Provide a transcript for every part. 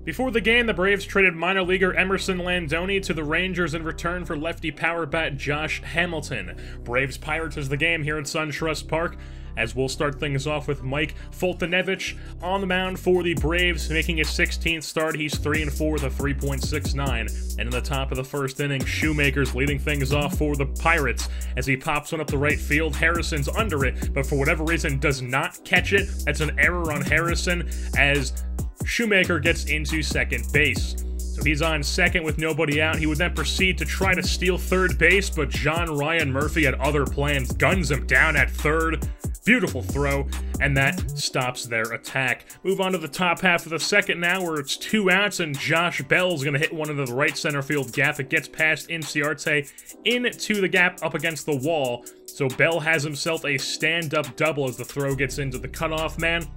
Before the game, the Braves traded minor leaguer Emerson Landoni to the Rangers in return for lefty power bat Josh Hamilton. Braves-Pirates is the game here at SunTrust Park, as we'll start things off with Mike Foltynewicz on the mound for the Braves, making his 16th start. He's 3-4 with a 3.69. And in the top of the first inning, Shoemaker's leading things off for the Pirates as he pops one up the right field. Harrison's under it, but for whatever reason does not catch it. That's an error on Harrison as Shoemaker gets into second base. So he's on second with nobody out. He would then proceed to try to steal third base, but John Ryan Murphy had other plans, guns him down at third. Beautiful throw, and that stops their attack. Move on to the top half of the second now, where it's 2 outs, and Josh Bell's going to hit one into the right center field gap. It gets past Inciarte into the gap up against the wall. So Bell has himself a stand-up double as the throw gets into the cutoff man.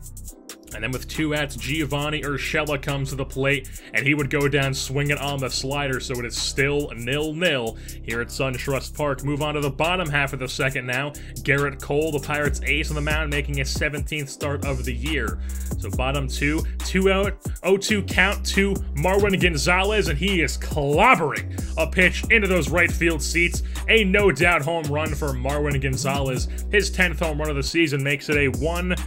And then with 2 outs, Giovanni Urshela comes to the plate, and he would go down swinging on the slider, so it is still 0-0 here at SunTrust Park. Move on to the bottom half of the second now. Garrett Cole, the Pirates' ace on the mound, making his 17th start of the year. So bottom 2 out, 0-2 count to Marwin Gonzalez, and he is clobbering a pitch into those right field seats. A no-doubt home run for Marwin Gonzalez. His 10th home run of the season makes it a 1-0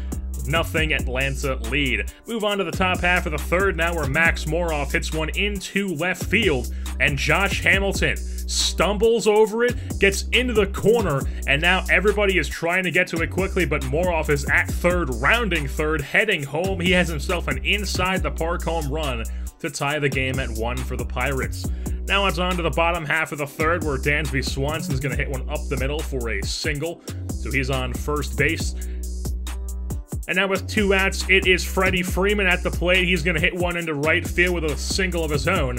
Atlanta lead. Move on to the top half of the third now, where Max Moroff hits one into left field, and Josh Hamilton stumbles over it, gets into the corner, and now everybody is trying to get to it quickly, but Moroff is at third, rounding third, heading home. He has himself an inside the park home run to tie the game at 1 for the Pirates. Now it's on to the bottom half of the third, where Dansby Swanson's going to hit one up the middle for a single, so he's on first base. And now with 2 outs, it is Freddie Freeman at the plate. He's going to hit one into right field with a single of his own.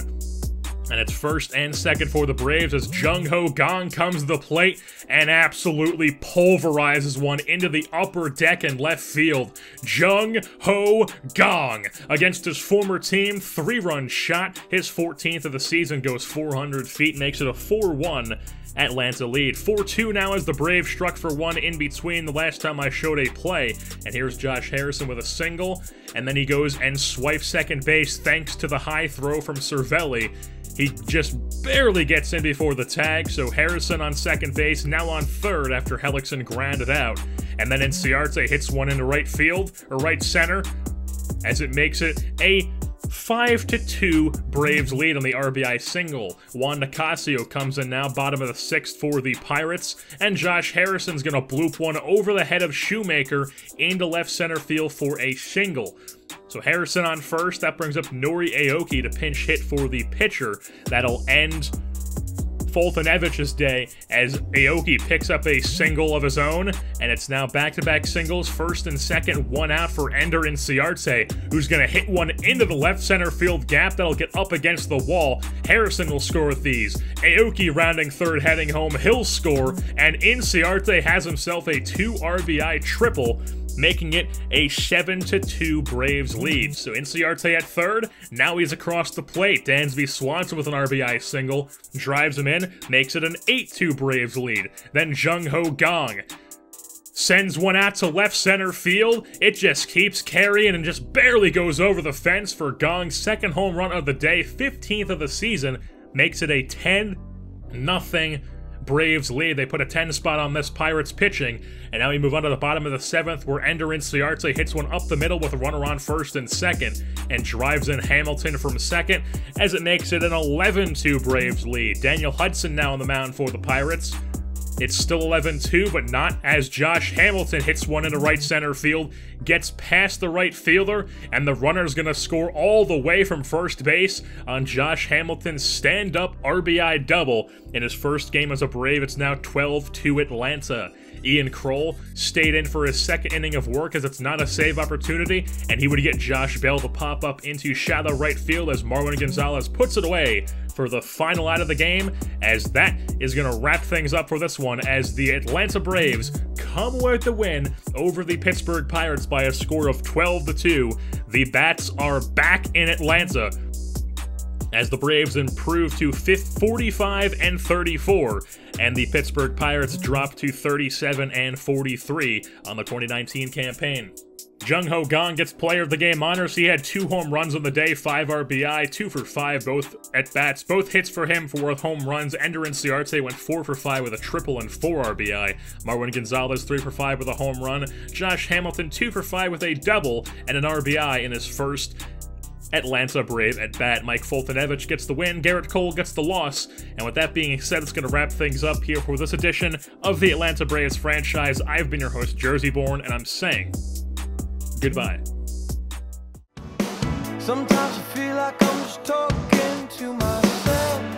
And it's first and second for the Braves as Jung Ho Gong comes to the plate and absolutely pulverizes one into the upper deck and left field. Jung Ho Gong against his former team, 3-run shot. His 14th of the season goes 400 feet, makes it a 4-1 Atlanta lead. 4-2 now as the Braves struck for 1 in between the last time I showed a play. And here's Josh Harrison with a single, and then he goes and swipes second base thanks to the high throw from Cervelli. He just barely gets in before the tag, so Harrison on second base, now on third after Hellickson grounded out. And then Inciarte hits one into right field, or right center, as it makes it a 5-2 Braves lead on the RBI single. Juan Nicasio comes in now, bottom of the 6th for the Pirates, and Josh Harrison's gonna bloop one over the head of Shoemaker into left center field for a single. So Harrison on first, that brings up Nori Aoki to pinch hit for the pitcher. That'll end Foltynewicz's day as Aoki picks up a single of his own, and it's now back-to-back singles, first and second, 1 out for Ender Inciarte, who's going to hit one into the left center field gap that'll get up against the wall. Harrison will score with these. Aoki rounding third, heading home, he'll score, and Inciarte has himself a 2 RBI triple, making it a 7-2 Braves lead. So Inciarte at third, now he's across the plate. Dansby Swanson with an RBI single, drives him in, makes it an 8-2 Braves lead. Then Jung Ho Gong sends one out to left center field. It just keeps carrying and just barely goes over the fence for Gong's second home run of the day, 15th of the season, makes it a 10-0 Braves lead. They put a 10 spot on this Pirates pitching, and now we move on to the bottom of the 7th, where Ender Inciarte hits one up the middle with a runner on first and second, and drives in Hamilton from second, as it makes it an 11-2 Braves lead. Daniel Hudson now on the mound for the Pirates. It's still 11-2, but not, as Josh Hamilton hits one into right center field, gets past the right fielder, and the runner's gonna score all the way from first base on Josh Hamilton's stand-up RBI double. In his first game as a Brave, it's now 12-2 Atlanta. Ian Kroll stayed in for his second inning of work as it's not a save opportunity, and he would get Josh Bell to pop up into shallow right field as Marwin Gonzalez puts it away for the final out of the game, as that is going to wrap things up for this one, as the Atlanta Braves come away with the win over the Pittsburgh Pirates by a score of 12-2. The Bats are back in Atlanta as the Braves improve to 45-34, and the Pittsburgh Pirates drop to 37-43 on the 2019 campaign. Jung-Ho Kang gets Player of the Game honors. He had 2 home runs on the day, 5 RBI, 2 for 5, both at-bats. Both hits for him for home runs. Ender Inciarte went 4 for 5 with a triple and 4 RBI. Marwin Gonzalez 3 for 5 with a home run. Josh Hamilton 2 for 5 with a double and an RBI in his first Atlanta Brave at bat. Mike Foltynewicz gets the win, Garrett Cole gets the loss, and with that being said, it's going to wrap things up here for this edition of the Atlanta Braves franchise. I've been your host, Jersey-born, and I'm saying goodbye. Sometimes I feel like I'm just talking to myself.